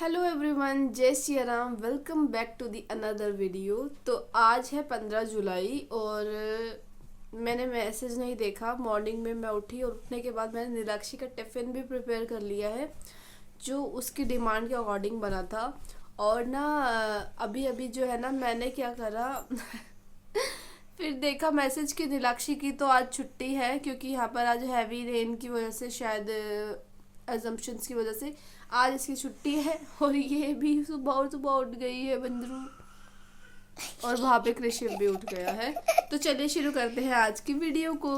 Hello everyone, जय Shri Ram. Welcome back to the another video. तो आज है 15 जुलाई और मैंने मैसेज नहीं देखा। मॉर्निंग में मैं उठी और उठने के बाद मैंने नीलाक्षी का टिफ़िन भी प्रिपेयर कर लिया है जो उसकी डिमांड के अकॉर्डिंग बना था। और ना अभी अभी जो है ना मैंने क्या करा फिर देखा मैसेज की नीलाक्षी की तो आज छुट्टी है क्योंकि यहाँ पर आज हैवी रेन की वजह से शायद एजम्पशंस की वजह से आज इसकी छुट्टी है। और ये भी सुबह उठ गई है बंदरू, और वहाँ पे कृषि भी उठ गया है। तो चलिए शुरू करते हैं आज की वीडियो को।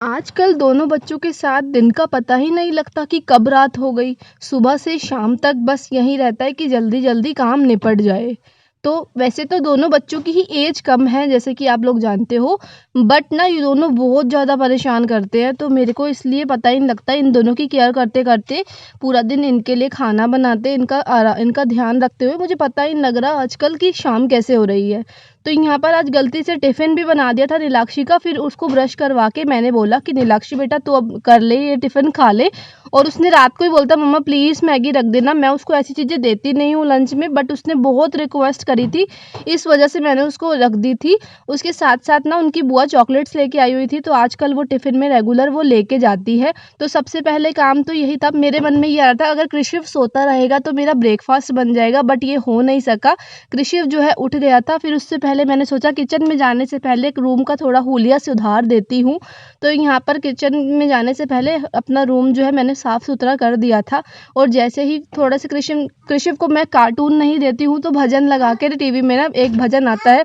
आजकल दोनों बच्चों के साथ दिन का पता ही नहीं लगता कि कब रात हो गई। सुबह से शाम तक बस यही रहता है कि जल्दी जल्दी काम निपट जाए। तो वैसे तो दोनों बच्चों की ही एज कम है, जैसे कि आप लोग जानते हो, बट ना ये दोनों बहुत ज़्यादा परेशान करते हैं। तो मेरे को इसलिए पता ही नहीं लगता, इन दोनों की केयर करते करते पूरा दिन इनके लिए खाना बनाते, इनका ध्यान रखते हुए मुझे पता ही नहीं लग रहा आजकल की शाम कैसे हो रही है। तो यहाँ पर आज गलती से टिफ़िन भी बना दिया था नीलाक्षी का। फिर उसको ब्रश करवा के मैंने बोला कि नीलाक्षी बेटा तू अब कर ले, ये टिफ़िन खा ले। और उसने रात को ही बोलता मम्मा प्लीज़ मैगी रख देना। मैं उसको ऐसी चीज़ें देती नहीं हूँ लंच में, बट उसने बहुत रिक्वेस्ट करी थी, इस वजह से मैंने उसको रख दी थी। उसके साथ साथ ना उनकी बुआ चॉकलेट्स लेके आई हुई थी, तो आजकल वो टिफ़िन में रेगुलर वो लेके जाती है। तो सबसे पहले काम तो यही था। मेरे मन में ये आ रहा था अगर कृषिव सोता रहेगा तो मेरा ब्रेकफास्ट बन जाएगा, बट ये हो नहीं सका। कृषिव जो है उठ गया था। फिर उससे पहले मैंने सोचा किचन में जाने से पहले एक रूम का थोड़ा हुलिया सुधार देती हूँ। तो यहाँ पर किचन में जाने से पहले अपना रूम जो है मैंने साफ़ सुथरा कर दिया था। और जैसे ही थोड़ा से कृषिव को मैं कार्टून नहीं देती हूँ तो भजन लगा के टीवी में ना एक भजन आता है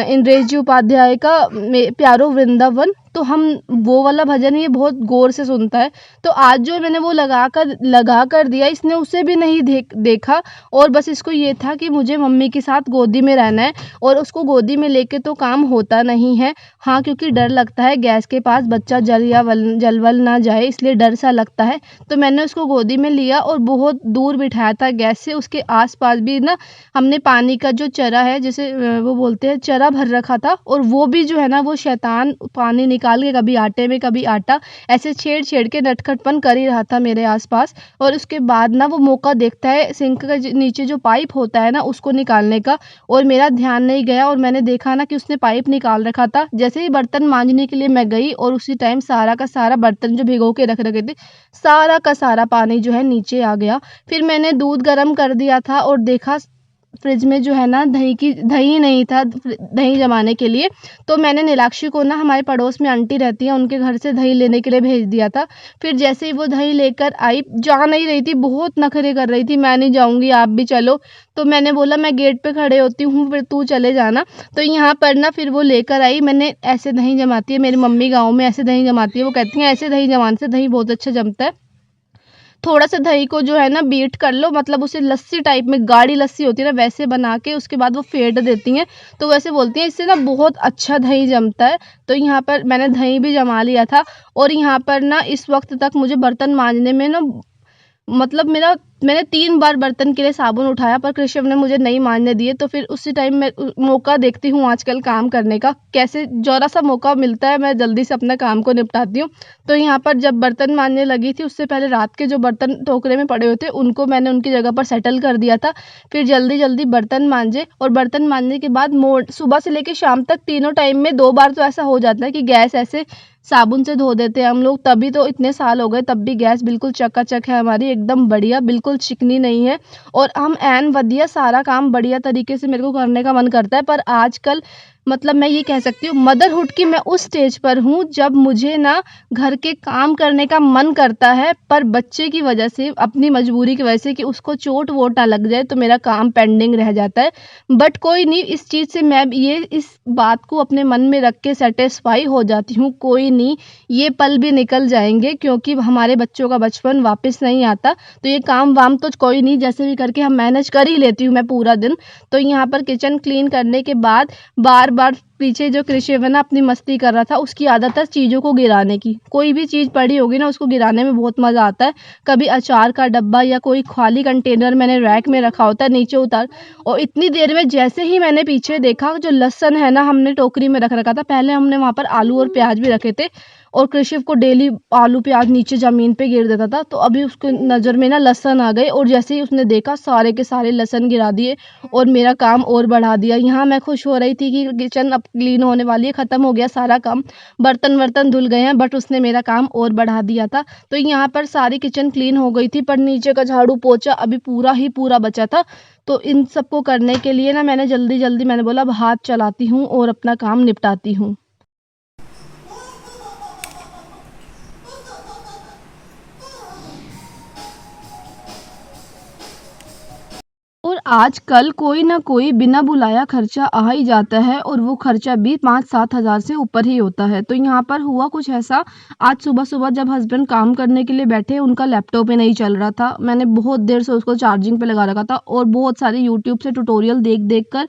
इंद्रेश जी उपाध्याय का प्यारो वृंदावन। तो हम वो वाला भजन ये बहुत गौर से सुनता है। तो आज जो मैंने वो लगा कर दिया, इसने उसे भी नहीं देखा। और बस इसको ये था कि मुझे मम्मी के साथ गोदी में रहना है, और उसको गोदी में लेके तो काम होता नहीं है। हाँ, क्योंकि डर लगता है गैस के पास बच्चा जलवल ना जाए, इसलिए डर सा लगता है। तो मैंने उसको गोदी में लिया और बहुत दूर बिठाया था गैस से। उसके आसपास भी ना हमने पानी का जो चरा है, जिसे वो बोलते हैं, चरा भर रखा था। और वो भी जो है ना वो शैतान पानी निकाल के कभी आटे में कभी आटा ऐसे छेड़ के नटखटपन कर ही रहा था मेरे आसपास। और उसके बाद ना वो मौका देखता है सिंक का नीचे जो पाइप होता है ना उसको निकालने का, और मेरा ध्यान नहीं गया और मैंने देखा ना कि उसने पाइप निकाल रखा था। जैसे ही बर्तन मांजने के लिए मैं गई और उसी टाइम सारा का सारा बर्तन जो भिगो के रख रखे थे, सारा का सारा पानी जो है नीचे आ गया। फिर मैंने दूध गर्म कर दिया था और देखा फ्रिज में जो है ना दही नहीं था दही जमाने के लिए। तो मैंने नीलाक्षी को ना, हमारे पड़ोस में आंटी रहती है, उनके घर से दही लेने के लिए भेज दिया था। फिर जैसे ही वो दही लेकर आई, जा नहीं रही थी, बहुत नखरे कर रही थी, मैं नहीं जाऊंगी आप भी चलो। तो मैंने बोला मैं गेट पे खड़े होती हूँ, फिर तू चले जाना। तो यहाँ पर ना फिर वो लेकर आई। मैंने ऐसे दही जमाती है मेरी मम्मी, गाँव में ऐसे दही जमाती है। वो कहती हैं ऐसे दही जमाने से दही बहुत अच्छा जमता है। थोड़ा सा दही को जो है ना बीट कर लो, मतलब उसे लस्सी टाइप में, गाढ़ी लस्सी होती है ना वैसे बना के उसके बाद वो फेंट देती हैं। तो वैसे बोलती हैं इससे ना बहुत अच्छा दही जमता है। तो यहाँ पर मैंने दही भी जमा लिया था। और यहाँ पर ना इस वक्त तक मुझे बर्तन मांजने में ना, मतलब मैंने 3 बार बर्तन के लिए साबुन उठाया पर कृष्ण ने मुझे नहीं मानने दिए। तो फिर उसी टाइम मैं मौका देखती हूँ आजकल काम करने का, कैसे ज़रा सा मौका मिलता है मैं जल्दी से अपना काम को निपटाती हूँ। तो यहाँ पर जब बर्तन मांजने लगी थी उससे पहले रात के जो बर्तन टोकरे में पड़े हुए थे उनको मैंने उनकी जगह पर सेटल कर दिया था। फिर जल्दी जल्दी बर्तन मांजे, और बर्तन मांजने के बाद सुबह से लेकर शाम तक तीनों टाइम में 2 बार तो ऐसा हो जाता है कि गैस ऐसे साबुन से धो देते हैं हम लोग। तभी तो इतने साल हो गए तब भी गैस बिल्कुल चकाचक है हमारी, एकदम बढ़िया, बिल्कुल चिकनी नहीं है। और हम ऐन बढ़िया सारा काम बढ़िया तरीके से मेरे को करने का मन करता है। पर आजकल मतलब मैं ये कह सकती हूँ मदरहुड की मैं उस स्टेज पर हूँ जब मुझे ना घर के काम करने का मन करता है, पर बच्चे की वजह से, अपनी मजबूरी की वजह से कि उसको चोट वोट ना लग जाए, तो मेरा काम पेंडिंग रह जाता है। बट कोई नहीं, इस चीज़ से मैं ये इस बात को अपने मन में रख के सेटिस्फाई हो जाती हूँ, कोई नहीं, ये पल भी निकल जाएंगे क्योंकि हमारे बच्चों का बचपन वापस नहीं आता। तो ये काम वाम तो कोई नहीं, जैसे भी करके हम मैनेज कर ही लेती हूँ मैं पूरा दिन। तो यहाँ पर किचन क्लीन करने के बाद बार बार पीछे जो कृषिव है ना अपनी मस्ती कर रहा था, उसकी आदत है चीज़ों को गिराने की। कोई भी चीज़ पड़ी होगी ना उसको गिराने में बहुत मज़ा आता है। कभी अचार का डब्बा या कोई खाली कंटेनर मैंने रैक में रखा होता है, नीचे उतार, और इतनी देर में जैसे ही मैंने पीछे देखा, जो लहसुन है ना हमने टोकरी में रख रखा था। पहले हमने वहाँ पर आलू और प्याज भी रखे थे और कृषिव को डेली आलू प्याज नीचे ज़मीन पे गिर देता था। तो अभी उसके नज़र में ना लहसुन आ गए और जैसे ही उसने देखा, सारे के सारे लहसुन गिरा दिए और मेरा काम और बढ़ा दिया। यहाँ मैं खुश हो रही थी कि किचन अब क्लीन होने वाली है, ख़त्म हो गया सारा काम, बर्तन वर्तन धुल गए हैं, बट उसने मेरा काम और बढ़ा दिया था। तो यहाँ पर सारी किचन क्लीन हो गई थी, पर नीचे का झाड़ू पोछा अभी पूरा ही पूरा बचा था। तो इन सबको करने के लिए ना मैंने जल्दी मैंने बोला अब हाथ चलाती हूँ और अपना काम निपटाती हूँ। और आजकल कोई ना कोई बिना बुलाया खर्चा आ ही जाता है और वो खर्चा भी 5-7 हज़ार से ऊपर ही होता है। तो यहाँ पर हुआ कुछ ऐसा, आज सुबह जब हस्बैंड काम करने के लिए बैठे, उनका लैपटॉप ही नहीं चल रहा था। मैंने बहुत देर से उसको चार्जिंग पे लगा रखा था और बहुत सारे यूट्यूब से ट्यूटोरियल देख कर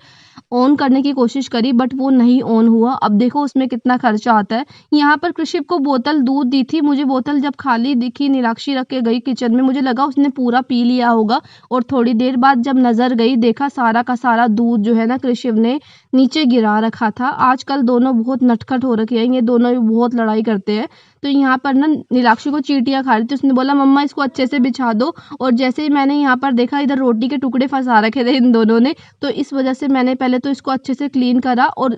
ऑन करने की कोशिश करी, बट वो नहीं ऑन हुआ। अब देखो उसमें कितना खर्चा आता है। यहाँ पर कृषिव को बोतल दूध दी थी, मुझे बोतल जब खाली दिखी, नीलाक्षी रख के गई किचन में, मुझे लगा उसने पूरा पी लिया होगा और थोड़ी देर बाद जब नज़र गई, देखा सारा का सारा दूध जो है ना कृषिव ने नीचे गिरा रखा था। आजकल दोनों बहुत नटखट हो रखे हैं, ये दोनों भी बहुत लड़ाई करते हैं। तो यहाँ पर ना नीलाक्षी को चींटियाँ खा रही थी, उसने बोला मम्मा इसको अच्छे से बिछा दो, और जैसे ही मैंने यहाँ पर देखा, इधर रोटी के टुकड़े फंसा रखे थे इन दोनों ने, तो इस वजह से मैंने पहले तो इसको अच्छे से क्लीन करा। और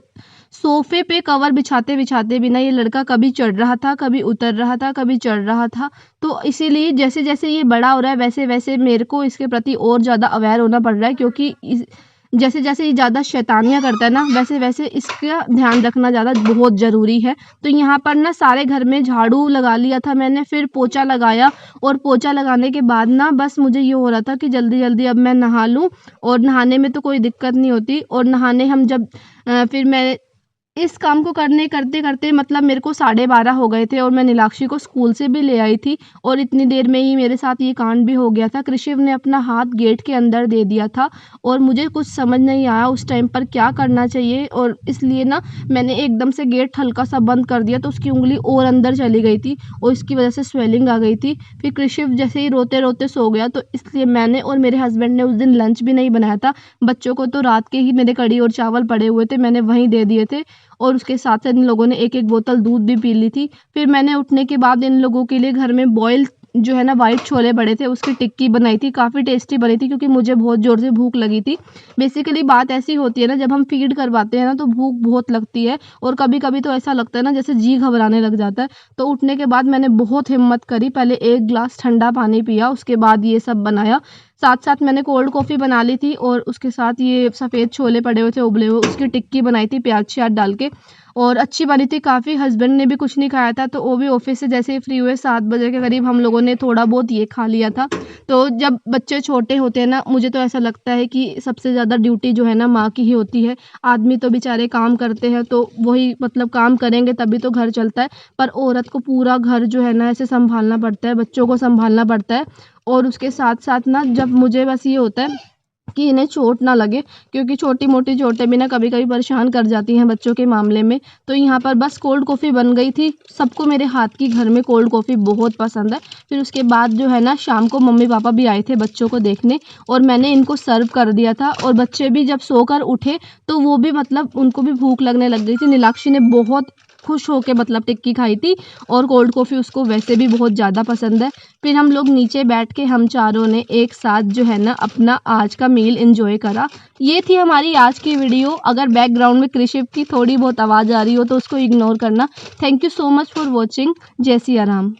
सोफे पे कवर बिछाते बिछाते भी ना ये लड़का कभी चढ़ रहा था, कभी उतर रहा था, कभी चढ़ रहा था। तो इसीलिए जैसे जैसे ये बड़ा हो रहा है, वैसे वैसे मेरे को इसके प्रति और ज़्यादा अवेयर होना पड़ रहा है, क्योंकि जैसे जैसे ये ज़्यादा शैतानियाँ करता है ना, वैसे वैसे इसका ध्यान रखना ज़्यादा बहुत ज़रूरी है। तो यहाँ पर ना सारे घर में झाड़ू लगा लिया था मैंने, फिर पोछा लगाया, और पोछा लगाने के बाद ना बस मुझे ये हो रहा था कि जल्दी जल्दी अब मैं नहा लूँ, और नहाने में तो कोई दिक्कत नहीं होती। और नहाने हम जब फिर मैं इस काम को करते करते मतलब मेरे को 12:30 हो गए थे, और मैं नीलाक्षी को स्कूल से भी ले आई थी, और इतनी देर में ही मेरे साथ ये कांड भी हो गया था। कृषिव ने अपना हाथ गेट के अंदर दे दिया था और मुझे कुछ समझ नहीं आया उस टाइम पर क्या करना चाहिए, और इसलिए ना मैंने एकदम से गेट हल्का सा बंद कर दिया, तो उसकी उंगली और अंदर चली गई थी और इसकी वजह से स्वेलिंग आ गई थी। फिर कृषिव जैसे ही रोते रोते सो गया, तो इसलिए मैंने और मेरे हस्बैंड ने उस दिन लंच भी नहीं बनाया था। बच्चों को तो रात के ही मेरे कढ़ी और चावल पड़े हुए थे, मैंने वहीं दे दिए थे, और उसके साथ इन लोगों ने एक बोतल दूध भी पी ली थी। फिर मैंने उठने के बाद इन लोगों के लिए घर में बॉयल जो है ना वाइट छोले पड़े थे, उसकी टिक्की बनाई थी, काफ़ी टेस्टी बनी थी, क्योंकि मुझे बहुत ज़ोर से भूख लगी थी। बेसिकली बात ऐसी होती है ना, जब हम फीड करवाते हैं ना तो भूख बहुत लगती है, और कभी-कभी तो ऐसा लगता है ना जैसे जी घबराने लग जाता है। तो उठने के बाद मैंने बहुत हिम्मत करी, पहले 1 ग्लास ठंडा पानी पिया, उसके बाद ये सब बनाया। साथ-साथ मैंने कोल्ड कॉफ़ी बना ली थी, और उसके साथ ये सफ़ेद छोले पड़े हुए थे उबले हुए, उसकी टिक्की बनाई थी प्याज़-श्याज़ डाल के, और अच्छी बनी थी काफ़ी। हस्बैंड ने भी कुछ नहीं खाया था, तो वो भी ऑफ़िस से जैसे ही फ्री हुए 7 बजे के करीब हम लोगों ने थोड़ा बहुत ये खा लिया था। तो जब बच्चे छोटे होते हैं ना, मुझे तो ऐसा लगता है कि सबसे ज़्यादा ड्यूटी जो है ना माँ की ही होती है। आदमी तो बेचारे काम करते हैं, तो वही मतलब काम करेंगे तभी तो घर चलता है, पर औरत को पूरा घर जो है ना ऐसे सँभालना पड़ता है, बच्चों को सँभालना पड़ता है। और उसके साथ-साथ ना जब मुझे बस ये होता है कि इन्हें चोट ना लगे, क्योंकि छोटी-मोटी चोटें भी ना कभी-कभी परेशान कर जाती हैं बच्चों के मामले में। तो यहाँ पर बस कोल्ड कॉफ़ी बन गई थी। सबको मेरे हाथ की घर में कोल्ड कॉफ़ी बहुत पसंद है। फिर उसके बाद जो है ना शाम को मम्मी-पापा भी आए थे बच्चों को देखने, और मैंने इनको सर्व कर दिया था, और बच्चे भी जब सोकर उठे तो वो भी मतलब उनको भी भूख लगने लग गई थी। नीलाक्षी ने बहुत खुश होके मतलब टिक्की खाई थी, और कोल्ड कॉफ़ी उसको वैसे भी बहुत ज़्यादा पसंद है। फिर हम लोग नीचे बैठ के हम चारों ने एक साथ जो है ना अपना आज का मील एंजॉय करा। ये थी हमारी आज की वीडियो। अगर बैकग्राउंड में कृषिव की थोड़ी बहुत आवाज़ आ रही हो तो उसको इग्नोर करना। Thank you so much for watching. जय सिया राम।